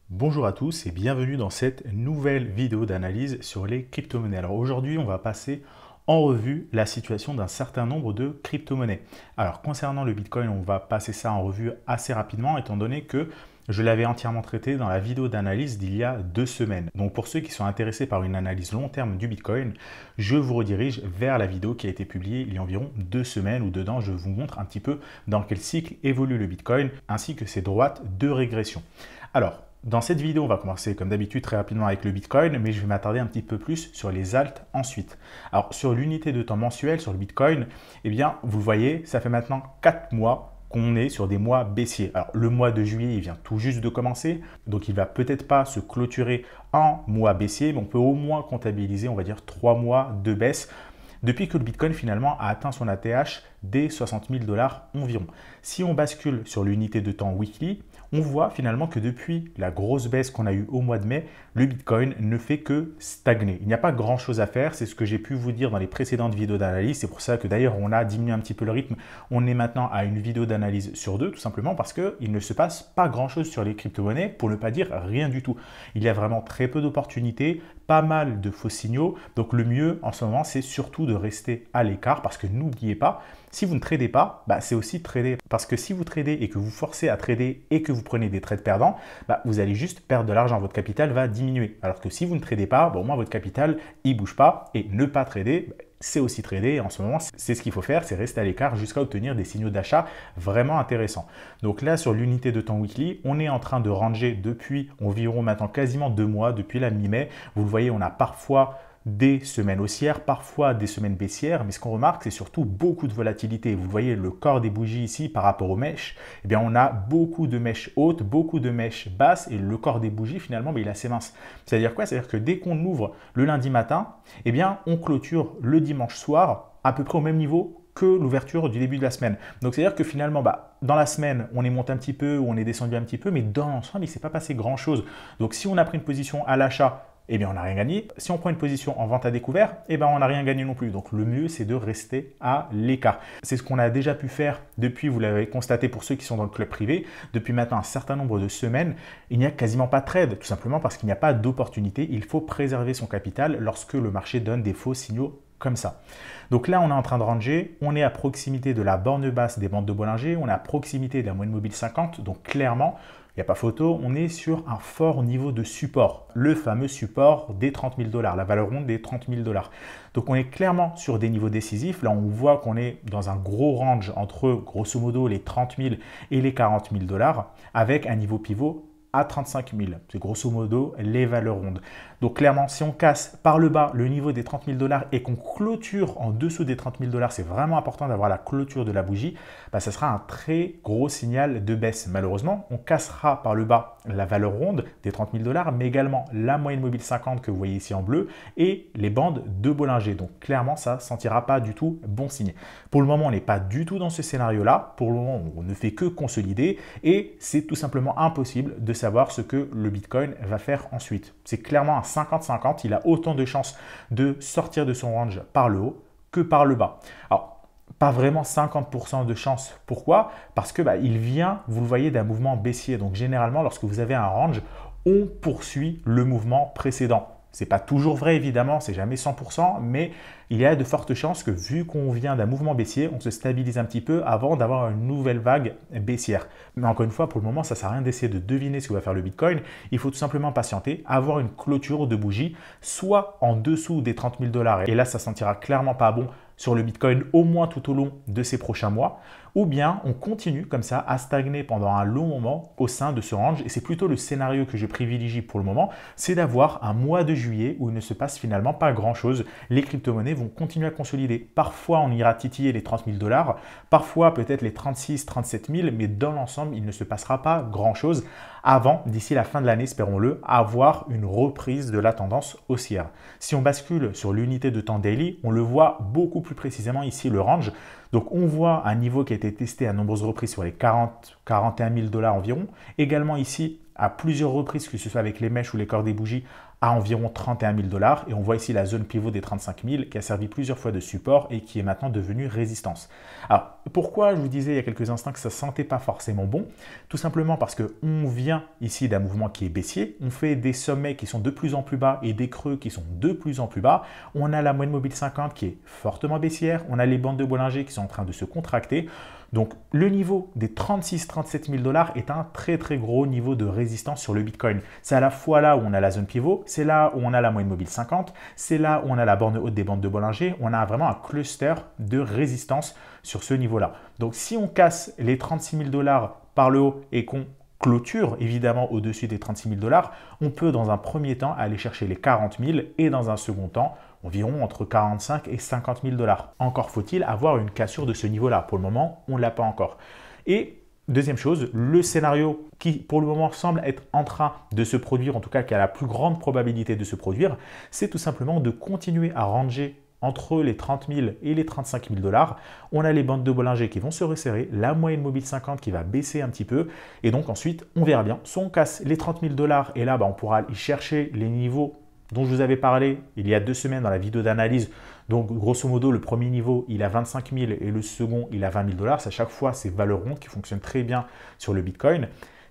Bonjour à tous et bienvenue dans cette nouvelle vidéo d'analyse sur les crypto-monnaies. Alors aujourd'hui, on va passer en revue la situation d'un certain nombre de crypto-monnaies. Alors concernant le Bitcoin, on va passer ça en revue assez rapidement étant donné que je l'avais entièrement traité dans la vidéo d'analyse d'il y a 2 semaines. Donc pour ceux qui sont intéressés par une analyse long terme du Bitcoin, je vous redirige vers la vidéo qui a été publiée il y a environ 2 semaines où dedans je vous montre un petit peu dans quel cycle évolue le Bitcoin ainsi que ses droites de régression. Alors, dans cette vidéo, on va commencer comme d'habitude très rapidement avec le Bitcoin, mais je vais m'attarder un petit peu plus sur les alts ensuite. Alors sur l'unité de temps mensuel, sur le Bitcoin, eh bien vous le voyez, ça fait maintenant 4 mois qu'on est sur des mois baissiers. Alors le mois de juillet, il vient tout juste de commencer, donc il va peut-être pas se clôturer en mois baissier, mais on peut au moins comptabiliser, on va dire 3 mois de baisse depuis que le Bitcoin finalement a atteint son ATH des 60 000 $ environ. Si on bascule sur l'unité de temps weekly, on voit finalement que depuis la grosse baisse qu'on a eue au mois de mai, le Bitcoin ne fait que stagner. Il n'y a pas grand chose à faire, c'est ce que j'ai pu vous dire dans les précédentes vidéos d'analyse. C'est pour ça que d'ailleurs on a diminué un petit peu le rythme. On est maintenant à une vidéo d'analyse sur 2, tout simplement parce qu'il ne se passe pas grand chose sur les crypto-monnaies, pour ne pas dire rien du tout. Il y a vraiment très peu d'opportunités, pas mal de faux signaux. Donc le mieux en ce moment, c'est surtout de rester à l'écart parce que n'oubliez pas, si vous ne tradez pas, c'est aussi trader. Parce que si vous tradez et que vous forcez à trader et que vous prenez des trades perdants, vous allez juste perdre de l'argent. Votre capital va diminuer. Alors que si vous ne tradez pas, au moins votre capital, il ne bouge pas. Et ne pas trader, c'est aussi trader. Et en ce moment, c'est ce qu'il faut faire, c'est rester à l'écart jusqu'à obtenir des signaux d'achat vraiment intéressants. Donc là, sur l'unité de temps weekly, on est en train de ranger depuis environ maintenant quasiment 2 mois, depuis la mi-mai. Vous le voyez, on a parfois des semaines haussières, parfois des semaines baissières, mais ce qu'on remarque, c'est surtout beaucoup de volatilité. Vous voyez le corps des bougies ici par rapport aux mèches, eh bien on a beaucoup de mèches hautes, beaucoup de mèches basses, et le corps des bougies finalement, il est assez mince. C'est-à-dire quoi? C'est-à-dire que dès qu'on ouvre le lundi matin, eh bien on clôture le dimanche soir à peu près au même niveau que l'ouverture du début de la semaine. Donc c'est-à-dire que finalement, dans la semaine, on est monté un petit peu ou on est descendu un petit peu, mais dans l'ensemble, il ne s'est pas passé grand-chose. Donc si on a pris une position à l'achat, eh bien on n'a rien gagné. Si on prend une position en vente à découvert, eh bien on n'a rien gagné non plus. Donc le mieux, c'est de rester à l'écart. C'est ce qu'on a déjà pu faire depuis, vous l'avez constaté pour ceux qui sont dans le club privé, depuis maintenant un certain nombre de semaines, il n'y a quasiment pas de trade, tout simplement parce qu'il n'y a pas d'opportunité. Il faut préserver son capital lorsque le marché donne des faux signaux comme ça. Donc là, on est en train de ranger, on est à proximité de la borne basse des bandes de Bollinger, on est à proximité de la moyenne mobile 50, donc clairement, il n'y a pas photo, on est sur un fort niveau de support, le fameux support des 30 000 $, la valeur ronde des 30 000 $. Donc on est clairement sur des niveaux décisifs, là on voit qu'on est dans un gros range entre grosso modo les 30 000 et les 40 000 $, avec un niveau pivot à 35 000. C'est grosso modo les valeurs rondes. Donc clairement, si on casse par le bas le niveau des 30 000 $ et qu'on clôture en dessous des 30 000 $, c'est vraiment important d'avoir la clôture de la bougie, ça sera un très gros signal de baisse. Malheureusement, on cassera par le bas la valeur ronde des 30 000 $, mais également la moyenne mobile 50 que vous voyez ici en bleu et les bandes de Bollinger. Donc clairement, ça ne sentira pas du tout bon signe. Pour le moment, on n'est pas du tout dans ce scénario-là. Pour le moment, on ne fait que consolider et c'est tout simplement impossible de savoir ce que le Bitcoin va faire ensuite. C'est clairement un 50-50, il a autant de chances de sortir de son range par le haut que par le bas. Alors, pas vraiment 50% de chance. Pourquoi? Parce que il vient, vous le voyez, d'un mouvement baissier. Donc généralement, lorsque vous avez un range, on poursuit le mouvement précédent. Ce n'est pas toujours vrai, évidemment, c'est jamais 100%, mais il y a de fortes chances que vu qu'on vient d'un mouvement baissier, on se stabilise un petit peu avant d'avoir une nouvelle vague baissière. Mais encore une fois, pour le moment, ça ne sert à rien d'essayer de deviner ce que va faire le Bitcoin. Il faut tout simplement patienter, avoir une clôture de bougie, soit en dessous des 30 000 $, et là, ça ne sentira clairement pas bon sur le Bitcoin au moins tout au long de ces prochains mois, ou bien on continue comme ça à stagner pendant un long moment au sein de ce range. Et c'est plutôt le scénario que je privilégie pour le moment, c'est d'avoir un mois de juillet où il ne se passe finalement pas grand-chose. Les crypto-monnaies vont continuer à consolider. Parfois, on ira titiller les 30 000 $, parfois peut-être les 36 000, 37 000, mais dans l'ensemble, il ne se passera pas grand-chose avant, d'ici la fin de l'année, espérons-le, avoir une reprise de la tendance haussière. Si on bascule sur l'unité de temps daily, on le voit beaucoup plus précisément ici, le range. Donc on voit un niveau qui a été testé à nombreuses reprises sur les 41 000 $ environ. Également ici, à plusieurs reprises, que ce soit avec les mèches ou les corps des bougies, à environ 31 000 $. Et on voit ici la zone pivot des 35 000 qui a servi plusieurs fois de support et qui est maintenant devenue résistance. Alors, pourquoi je vous disais il y a quelques instants que ça ne sentait pas forcément bon? Tout simplement parce qu'on vient ici d'un mouvement qui est baissier, on fait des sommets qui sont de plus en plus bas et des creux qui sont de plus en plus bas. On a la moyenne mobile 50 qui est fortement baissière, on a les bandes de Bollinger qui sont en train de se contracter. Donc, le niveau des 36-37 000 $ est un très très gros niveau de résistance sur le Bitcoin. C'est à la fois là où on a la zone pivot, c'est là où on a la moyenne mobile 50, c'est là où on a la borne haute des bandes de Bollinger. On a vraiment un cluster de résistance sur ce niveau-là. Donc, si on casse les 36 000 $ par le haut et qu'on clôture évidemment au-dessus des 36 000 $, on peut dans un premier temps aller chercher les 40 000 et dans un second temps environ entre 45 et 50 000 $. Encore faut-il avoir une cassure de ce niveau-là. Pour le moment, on ne l'a pas encore. Et deuxième chose, le scénario qui pour le moment semble être en train de se produire, en tout cas qui a la plus grande probabilité de se produire, c'est tout simplement de continuer à ranger entre les 30 000 et les 35 000 $. On a les bandes de Bollinger qui vont se resserrer, la moyenne mobile 50 qui va baisser un petit peu. Et donc ensuite, on verra bien. Soit on casse les 30 000 $ et là, on pourra y chercher les niveaux dont je vous avais parlé il y a 2 semaines dans la vidéo d'analyse. Donc, grosso modo, le premier niveau, il a 25 000 et le second, il a 20 000 $. C'est à chaque fois ces valeurs rondes qui fonctionnent très bien sur le Bitcoin.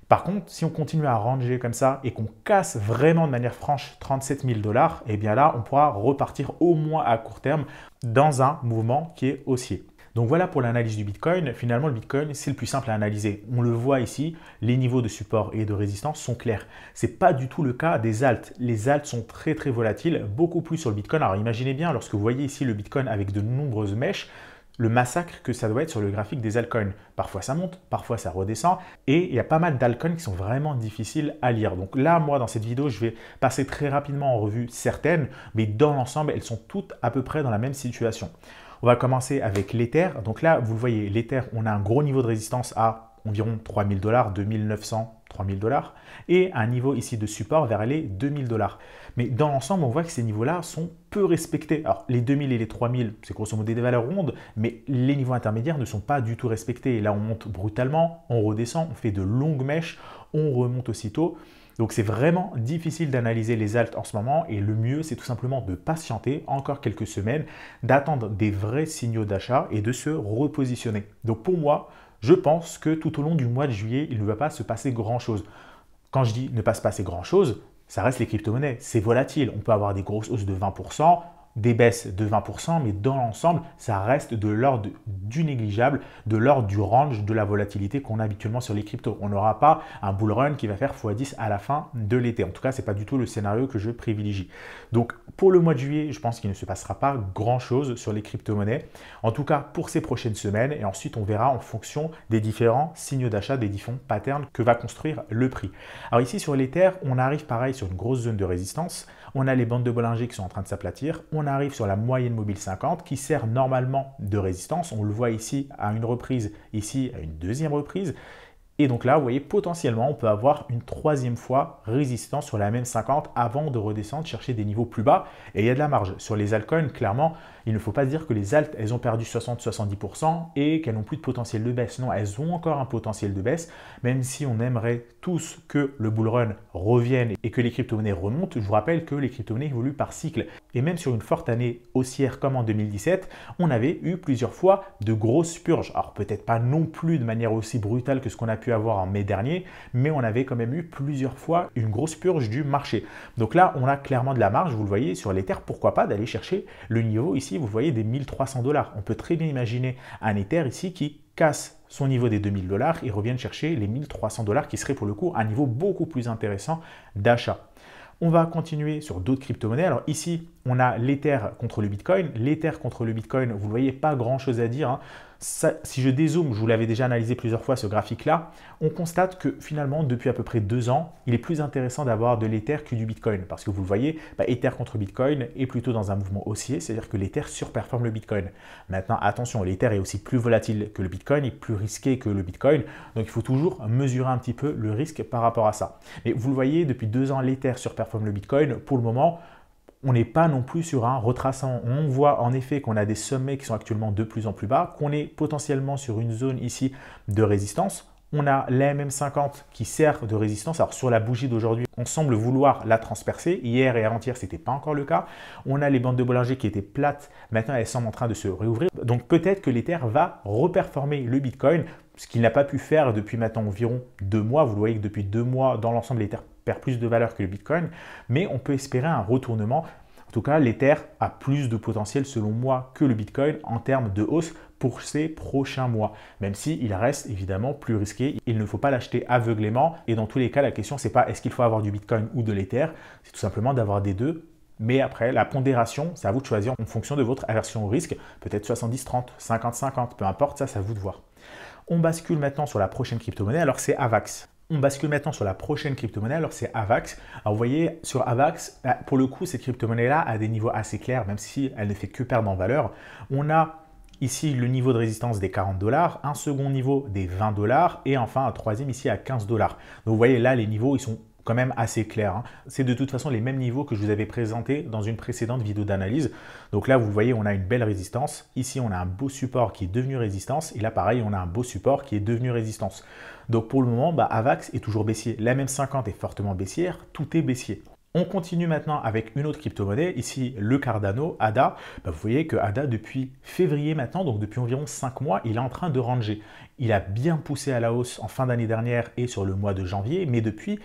Par contre, si on continue à ranger comme ça et qu'on casse vraiment de manière franche 37 000 $, eh bien là, on pourra repartir au moins à court terme dans un mouvement qui est haussier. Donc voilà pour l'analyse du Bitcoin. Finalement, le Bitcoin, c'est le plus simple à analyser. On le voit ici, les niveaux de support et de résistance sont clairs. Ce n'est pas du tout le cas des alts. Les alts sont très très volatiles, beaucoup plus sur le Bitcoin. Alors imaginez bien, lorsque vous voyez ici le Bitcoin avec de nombreuses mèches, le massacre que ça doit être sur le graphique des altcoins. Parfois ça monte, parfois ça redescend et il y a pas mal d'altcoins qui sont vraiment difficiles à lire. Donc là, moi, dans cette vidéo, je vais passer très rapidement en revue certaines, mais dans l'ensemble, elles sont toutes à peu près dans la même situation. On va commencer avec l'Ether. Donc là, vous le voyez, l'Ether, on a un gros niveau de résistance à environ 3 000 $, 2 900, 3 000 $ et un niveau ici de support vers les 2 000 $. Mais dans l'ensemble, on voit que ces niveaux-là sont peu respectés. Alors, les 2 000 et les 3 000, c'est grosso modo des valeurs rondes, mais les niveaux intermédiaires ne sont pas du tout respectés. Et là, on monte brutalement, on redescend, on fait de longues mèches, on remonte aussitôt. Donc, c'est vraiment difficile d'analyser les alts en ce moment et le mieux, c'est tout simplement de patienter encore quelques semaines, d'attendre des vrais signaux d'achat et de se repositionner. Donc, pour moi, je pense que tout au long du mois de juillet, il ne va pas se passer grand-chose. Quand je dis ne pas se passer grand-chose, ça reste les crypto-monnaies. C'est volatile. On peut avoir des grosses hausses de 20%, des baisses de 20%, mais dans l'ensemble, ça reste de l'ordre du négligeable, de l'ordre du range de la volatilité qu'on a habituellement sur les cryptos. On n'aura pas un bull run qui va faire x10 à la fin de l'été. En tout cas, ce n'est pas du tout le scénario que je privilégie. Donc, pour le mois de juillet, je pense qu'il ne se passera pas grand-chose sur les crypto-monnaies. En tout cas, pour ces prochaines semaines. Et ensuite, on verra en fonction des différents signes d'achat, des différents patterns que va construire le prix. Alors ici, sur l'Ether, on arrive pareil sur une grosse zone de résistance. On a les bandes de Bollinger qui sont en train de s'aplatir. On arrive sur la moyenne mobile 50 qui sert normalement de résistance. On le voit ici à une reprise, ici à une deuxième reprise. Et donc là, vous voyez, potentiellement, on peut avoir une troisième fois résistance sur la même 50 avant de redescendre, chercher des niveaux plus bas. Et il y a de la marge. Sur les altcoins, clairement, il ne faut pas dire que les alts, elles ont perdu 60-70% et qu'elles n'ont plus de potentiel de baisse. Non, elles ont encore un potentiel de baisse, même si on aimerait tous que le bull run revienne et que les crypto-monnaies remontent. Je vous rappelle que les crypto-monnaies évoluent par cycle. Et même sur une forte année haussière comme en 2017, on avait eu plusieurs fois de grosses purges. Alors peut-être pas non plus de manière aussi brutale que ce qu'on a pu avoir en mai dernier, mais on avait quand même eu plusieurs fois une grosse purge du marché. Donc là, on a clairement de la marge, vous le voyez, sur l'Ether, pourquoi pas d'aller chercher le niveau ici, vous voyez, des 1300 $. On peut très bien imaginer un Ether ici qui casse son niveau des 2000 $ et revienne chercher les 1300 $ qui serait pour le coup un niveau beaucoup plus intéressant d'achat. On va continuer sur d'autres crypto-monnaies. Alors ici, on a l'Ether contre le Bitcoin. L'Ether contre le Bitcoin, vous ne voyez, pas grand-chose à dire. Ça, si je dézoome, je vous l'avais déjà analysé plusieurs fois ce graphique-là, on constate que finalement, depuis à peu près 2 ans, il est plus intéressant d'avoir de l'Ether que du Bitcoin. Parce que vous le voyez, Ether contre Bitcoin est plutôt dans un mouvement haussier, c'est-à-dire que l'Ether surperforme le Bitcoin. Maintenant, attention, l'Ether est aussi plus volatile que le Bitcoin et plus risqué que le Bitcoin. Donc, il faut toujours mesurer un petit peu le risque par rapport à ça. Mais vous le voyez, depuis 2 ans, l'Ether surperforme le Bitcoin. Pour le moment, on n'est pas non plus sur un retraçant. On voit en effet qu'on a des sommets qui sont actuellement de plus en plus bas, qu'on est potentiellement sur une zone ici de résistance. On a la MM50 qui sert de résistance. Alors sur la bougie d'aujourd'hui, on semble vouloir la transpercer. Hier et avant-hier, ce n'était pas encore le cas. On a les bandes de Bollinger qui étaient plates. Maintenant, elles semblent en train de se réouvrir. Donc peut-être que l'Ether va reperformer le Bitcoin, ce qu'il n'a pas pu faire depuis maintenant environ 2 mois. Vous voyez que depuis 2 mois, dans l'ensemble, l'Ether perd plus de valeur que le Bitcoin. Mais on peut espérer un retournement. En tout cas, l'Ether a plus de potentiel selon moi que le Bitcoin en termes de hausse pour ces prochains mois, même s'il reste évidemment plus risqué. Il ne faut pas l'acheter aveuglément et dans tous les cas, la question c'est pas est-ce qu'il faut avoir du Bitcoin ou de l'Ether, c'est tout simplement d'avoir des deux. Mais après, la pondération, c'est à vous de choisir en fonction de votre aversion au risque, peut-être 70-30, 50-50, peu importe, ça c'est à vous de voir. On bascule maintenant sur la prochaine crypto-monnaie, alors c'est AVAX. On bascule maintenant sur la prochaine crypto-monnaie, alors c'est AVAX. Alors vous voyez, sur AVAX, pour le coup, cette crypto-monnaie-là a des niveaux assez clairs, même si elle ne fait que perdre en valeur. On a ici le niveau de résistance des 40 $, un second niveau des 20 $ et enfin un troisième ici à 15 $. Donc vous voyez là, les niveaux, ils sont quand même assez clair. C'est de toute façon les mêmes niveaux que je vous avais présentés dans une précédente vidéo d'analyse. Donc là, vous voyez, on a une belle résistance. Ici, on a un beau support qui est devenu résistance. Et là, pareil, on a un beau support qui est devenu résistance. Donc pour le moment, AVAX est toujours baissier. La MM50 est fortement baissière. Tout est baissier. On continue maintenant avec une autre crypto-monnaie, ici le Cardano, ADA. Vous voyez que ADA, depuis février maintenant, donc depuis environ 5 mois, il est en train de ranger. Il a bien poussé à la hausse en fin d'année dernière et sur le mois de janvier, mais depuis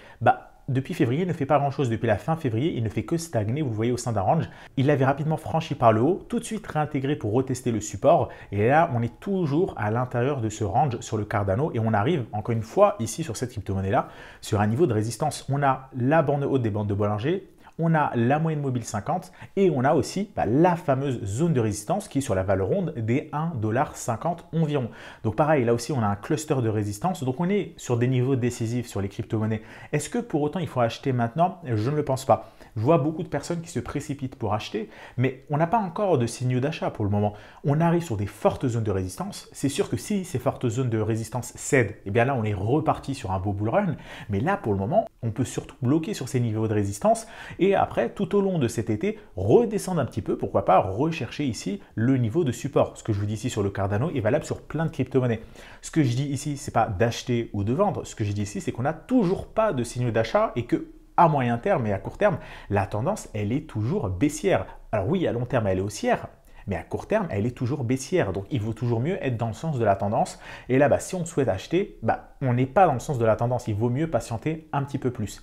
février, il ne fait pas grand-chose. Depuis la fin février, il ne fait que stagner, vous le voyez au sein d'un range. Il l'avait rapidement franchi par le haut, tout de suite réintégré pour retester le support. Et là, on est toujours à l'intérieur de ce range sur le Cardano. Et on arrive, encore une fois, ici sur cette crypto-monnaie-là, sur un niveau de résistance. On a la borne haute des bandes de Bollinger, on a la moyenne mobile 50 et on a aussi la fameuse zone de résistance qui est sur la valeur ronde des 1,50 $ environ. Donc pareil, là aussi on a un cluster de résistance. Donc on est sur des niveaux décisifs sur les crypto-monnaies. Est-ce que pour autant il faut acheter maintenant? Je ne le pense pas. Je vois beaucoup de personnes qui se précipitent pour acheter, mais on n'a pas encore de signaux d'achat pour le moment. On arrive sur des fortes zones de résistance. C'est sûr que si ces fortes zones de résistance cèdent, et bien là on est reparti sur un beau bull run. Mais là pour le moment, on peut surtout bloquer sur ces niveaux de résistance et après, tout au long de cet été, redescendre un petit peu, pourquoi pas rechercher ici le niveau de support. Ce que je vous dis ici sur le Cardano est valable sur plein de crypto-monnaies. Ce que je dis ici, ce n'est pas d'acheter ou de vendre. Ce que je dis ici, c'est qu'on n'a toujours pas de signaux d'achat et que à moyen terme et à court terme, la tendance, elle est toujours baissière. Alors oui, à long terme, elle est haussière, mais à court terme, elle est toujours baissière. Donc, il vaut toujours mieux être dans le sens de la tendance. Et là, si on souhaite acheter, on n'est pas dans le sens de la tendance. Il vaut mieux patienter un petit peu plus.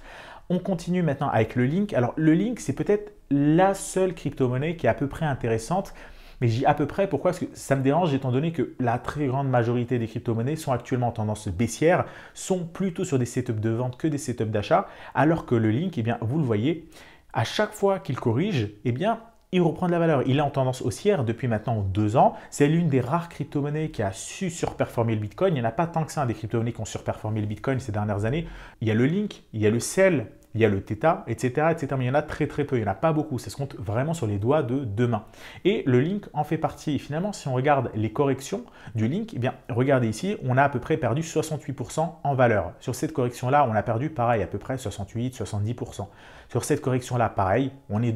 On continue maintenant avec le Link. Alors, le Link, c'est peut-être la seule crypto-monnaie qui est à peu près intéressante. Mais je dis à peu près, pourquoi? Parce que ça me dérange étant donné que la très grande majorité des crypto-monnaies sont actuellement en tendance baissière, sont plutôt sur des setups de vente que des setups d'achat, alors que le Link, vous le voyez, à chaque fois qu'il corrige, il reprend de la valeur. Il est en tendance haussière depuis maintenant 2 ans. C'est l'une des rares crypto-monnaies qui a su surperformer le Bitcoin. Il n'y en a pas tant que ça des crypto-monnaies qui ont surperformé le Bitcoin ces dernières années. Il y a le Link, il y a le Cell, il y a le Theta, etc., etc. Mais il y en a très très peu, il n'y en a pas beaucoup. Ça se compte vraiment sur les doigts de 2 mains. Et le Link en fait partie. Et finalement, si on regarde les corrections du Link, regardez ici, on a à peu près perdu 68% en valeur. Sur cette correction-là, on a perdu pareil, à peu près 68-70%. Sur cette correction-là, pareil, on est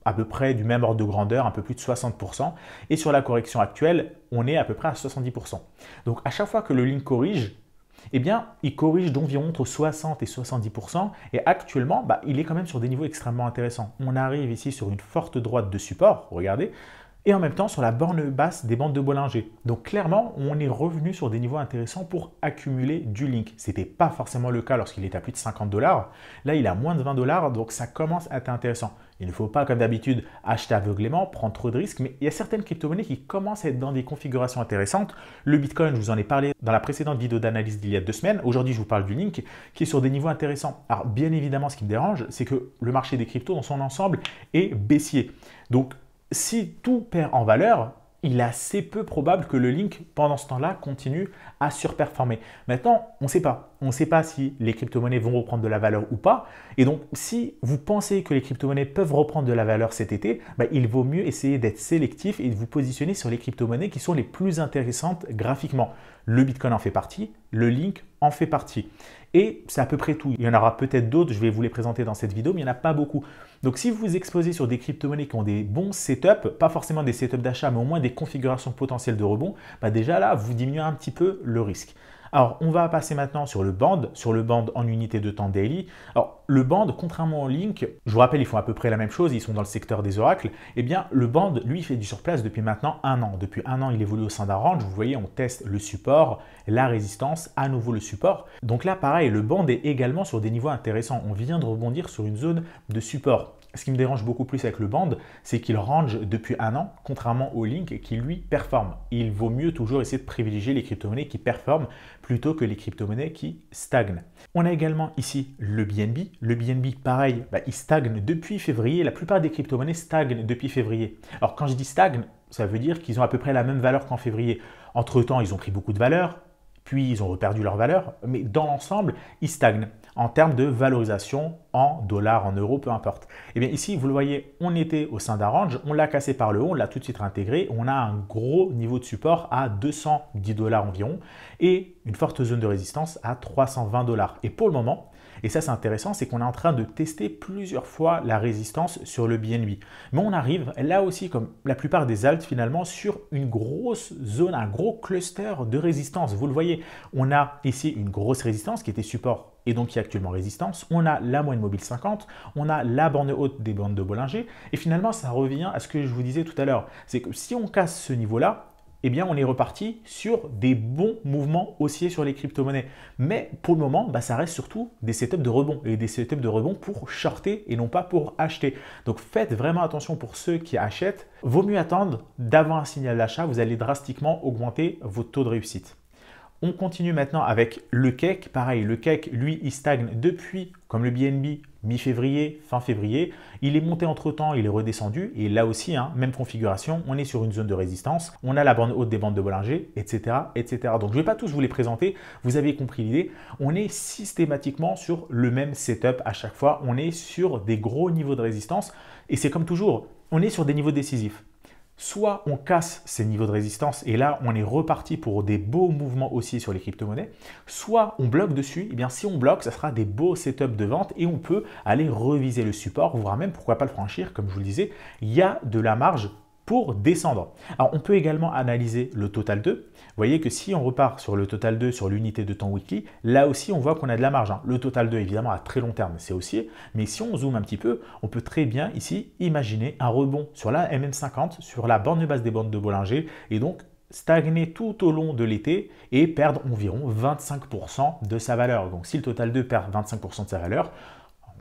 à peu près du même ordre de grandeur, un peu plus de 60%. Et sur la correction actuelle, on est à peu près à 70%. Donc à chaque fois que le Link corrige, il corrige d'environ entre 60 et 70%. Et actuellement, il est quand même sur des niveaux extrêmement intéressants. On arrive ici sur une forte droite de support, regardez, et en même temps sur la borne basse des bandes de Bollinger. Donc clairement, on est revenu sur des niveaux intéressants pour accumuler du Link. Ce n'était pas forcément le cas lorsqu'il était à plus de 50 $. Là, il est à moins de 20 $, donc ça commence à être intéressant. Il ne faut pas, comme d'habitude, acheter aveuglément, prendre trop de risques, mais il y a certaines crypto-monnaies qui commencent à être dans des configurations intéressantes. Le Bitcoin, je vous en ai parlé dans la précédente vidéo d'analyse d'il y a 2 semaines. Aujourd'hui, je vous parle du Link qui est sur des niveaux intéressants. Alors, bien évidemment, ce qui me dérange, c'est que le marché des cryptos dans son ensemble est baissier. Donc, si tout perd en valeur, il est assez peu probable que le Link, pendant ce temps-là, continue à surperformer. Maintenant, on ne sait pas. On ne sait pas si les crypto-monnaies vont reprendre de la valeur ou pas. Et donc, si vous pensez que les crypto-monnaies peuvent reprendre de la valeur cet été, il vaut mieux essayer d'être sélectif et de vous positionner sur les crypto-monnaies qui sont les plus intéressantes graphiquement. Le Bitcoin en fait partie, le Link en fait partie. Et c'est à peu près tout. Il y en aura peut-être d'autres, je vais vous les présenter dans cette vidéo, mais il n'y en a pas beaucoup. Donc si vous vous exposez sur des crypto-monnaies qui ont des bons setups, pas forcément des setups d'achat, mais au moins des configurations potentielles de rebond, déjà là, vous diminuez un petit peu le risque. Alors, on va passer maintenant sur le band en unité de temps daily. Alors, le band, contrairement au Link, je vous rappelle, ils font à peu près la même chose, ils sont dans le secteur des oracles. Eh bien, le band, lui, fait du surplace depuis maintenant 1 an. Depuis 1 an, il évolue au sein d'un range. Vous voyez, on teste le support, la résistance, à nouveau le support. Donc là, pareil, le band est également sur des niveaux intéressants. On vient de rebondir sur une zone de support. Ce qui me dérange beaucoup plus avec le band, c'est qu'il range depuis 1 an, contrairement au Link qui lui performe. Il vaut mieux toujours essayer de privilégier les crypto-monnaies qui performent plutôt que les crypto-monnaies qui stagnent. On a également ici le BNB. Le BNB, pareil, il stagne depuis février. La plupart des crypto-monnaies stagnent depuis février. Alors quand je dis stagne, ça veut dire qu'ils ont à peu près la même valeur qu'en février. Entre-temps, ils ont pris beaucoup de valeur, puis ils ont reperdu leur valeur, mais dans l'ensemble, ils stagnent en termes de valorisation en dollars, en euros, peu importe. Et bien ici, vous le voyez, on était au sein d'un range, on l'a cassé par le haut, on l'a tout de suite réintégré, on a un gros niveau de support à 210 $ environ et une forte zone de résistance à 320 $. Et pour le moment, et ça c'est intéressant, c'est qu'on est en train de tester plusieurs fois la résistance sur le BNB. Mais on arrive là aussi, comme la plupart des alts finalement, sur une grosse zone, un gros cluster de résistance. Vous le voyez, on a ici une grosse résistance qui était support et donc qui est actuellement résistance. On a la moyenne mobile 50, on a la borne haute des bandes de Bollinger. Et finalement, ça revient à ce que je vous disais tout à l'heure. C'est que si on casse ce niveau-là, eh bien, on est reparti sur des bons mouvements haussiers sur les crypto-monnaies. Mais pour le moment, ça reste surtout des setups de rebond et des setups de rebond pour shorter et non pas pour acheter. Donc, faites vraiment attention pour ceux qui achètent. Vaut mieux attendre d'avoir un signal d'achat. Vous allez drastiquement augmenter vos taux de réussite. On continue maintenant avec le cake. Pareil, le cake, lui, il stagne depuis, comme le BNB, mi-février, fin février. Il est monté entre-temps, il est redescendu. Et là aussi, même configuration, on est sur une zone de résistance. On a la bande haute des bandes de Bollinger, etc. etc. Donc, je ne vais pas tous vous les présenter. Vous avez compris l'idée. On est systématiquement sur le même setup à chaque fois. On est sur des gros niveaux de résistance. Et c'est comme toujours, on est sur des niveaux décisifs. Soit on casse ces niveaux de résistance et là, on est reparti pour des beaux mouvements haussiers sur les crypto-monnaies. Soit on bloque dessus. Et bien, si on bloque, ça sera des beaux setups de vente et on peut aller reviser le support, voire même, pourquoi pas le franchir. Comme je vous le disais, il y a de la marge pour descendre. Alors, on peut également analyser le total 2. Vous voyez que si on repart sur le total 2 sur l'unité de temps weekly, là aussi, on voit qu'on a de la marge. Le total 2, évidemment, à très long terme, c'est haussier. Mais si on zoome un petit peu, on peut très bien ici imaginer un rebond sur la MM50, sur la borne basse des bandes de Bollinger et donc stagner tout au long de l'été et perdre environ 25% de sa valeur. Donc, si le total 2 perd 25% de sa valeur,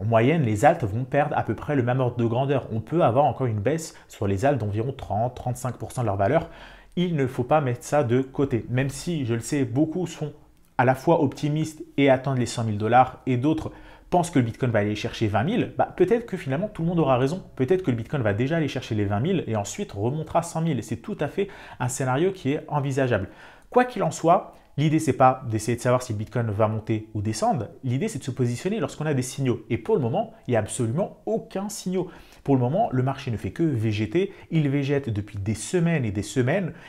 en moyenne, les alts vont perdre à peu près le même ordre de grandeur. On peut avoir encore une baisse sur les alts d'environ 30-35% de leur valeur. Il ne faut pas mettre ça de côté. Même si, je le sais, beaucoup sont à la fois optimistes et attendent les 100 000 $ et d'autres pensent que le Bitcoin va aller chercher 20 000, peut-être que finalement tout le monde aura raison. Peut-être que le Bitcoin va déjà aller chercher les 20 000 et ensuite remontera 100 000. Et c'est tout à fait un scénario qui est envisageable. Quoi qu'il en soit, l'idée, ce n'est pas d'essayer de savoir si le Bitcoin va monter ou descendre. L'idée, c'est de se positionner lorsqu'on a des signaux. Et pour le moment, il n'y a absolument aucun signal. Pour le moment, le marché ne fait que végéter. Il végète depuis des semaines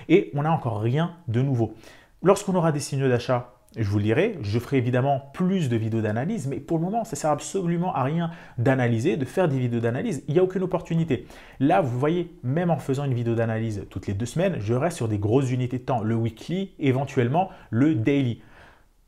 et on n'a encore rien de nouveau. Lorsqu'on aura des signaux d'achat, je vous le dirai, je ferai évidemment plus de vidéos d'analyse, mais pour le moment, ça ne sert absolument à rien d'analyser, de faire des vidéos d'analyse. Il n'y a aucune opportunité. Là, vous voyez, même en faisant une vidéo d'analyse toutes les 2 semaines, je reste sur des grosses unités de temps, le weekly, éventuellement le daily.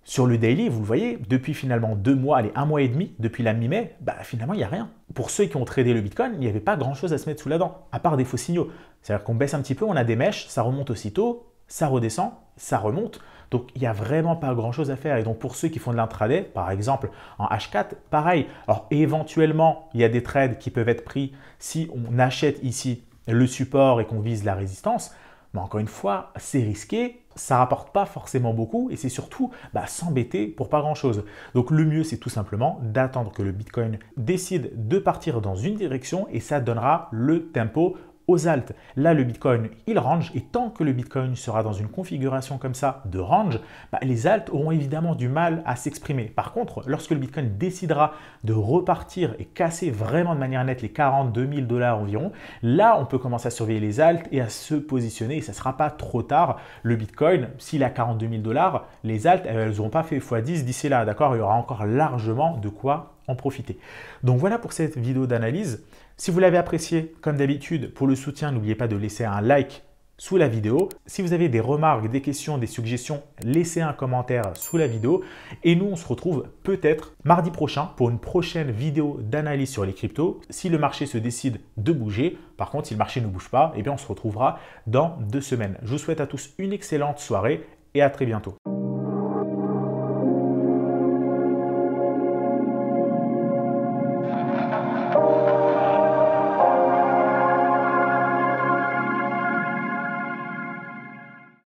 Sur le daily, vous le voyez, depuis finalement 2 mois, allez, 1 mois et demi, depuis la mi-mai, finalement, il n'y a rien. Pour ceux qui ont tradé le Bitcoin, il n'y avait pas grand-chose à se mettre sous la dent, à part des faux signaux. C'est-à-dire qu'on baisse un petit peu, on a des mèches, ça remonte aussitôt, ça redescend, ça remonte. Donc, il n'y a vraiment pas grand-chose à faire. Et donc, pour ceux qui font de l'intraday, par exemple en H4, pareil. Alors, éventuellement, il y a des trades qui peuvent être pris si on achète ici le support et qu'on vise la résistance. Mais encore une fois, c'est risqué, ça ne rapporte pas forcément beaucoup et c'est surtout s'embêter pour pas grand-chose. Donc, le mieux, c'est tout simplement d'attendre que le Bitcoin décide de partir dans une direction et ça donnera le tempo aux alts. Là, le Bitcoin, il range et tant que le Bitcoin sera dans une configuration comme ça de range, les alts auront évidemment du mal à s'exprimer. Par contre, lorsque le Bitcoin décidera de repartir et casser vraiment de manière nette les 42 000 $ environ, là, on peut commencer à surveiller les alts et à se positionner et ça ne sera pas trop tard. Le Bitcoin, s'il a 42 000 $, les alts, elles n'auront pas fait x10 d'ici là, d'accord? Il y aura encore largement de quoi en profiter. Donc voilà pour cette vidéo d'analyse. Si vous l'avez apprécié, comme d'habitude, pour le soutien, n'oubliez pas de laisser un like sous la vidéo. Si vous avez des remarques, des questions, des suggestions, laissez un commentaire sous la vidéo. Et nous, on se retrouve peut-être mardi prochain pour une prochaine vidéo d'analyse sur les cryptos. Si le marché se décide de bouger, par contre, si le marché ne bouge pas, eh bien, on se retrouvera dans 2 semaines. Je vous souhaite à tous une excellente soirée et à très bientôt.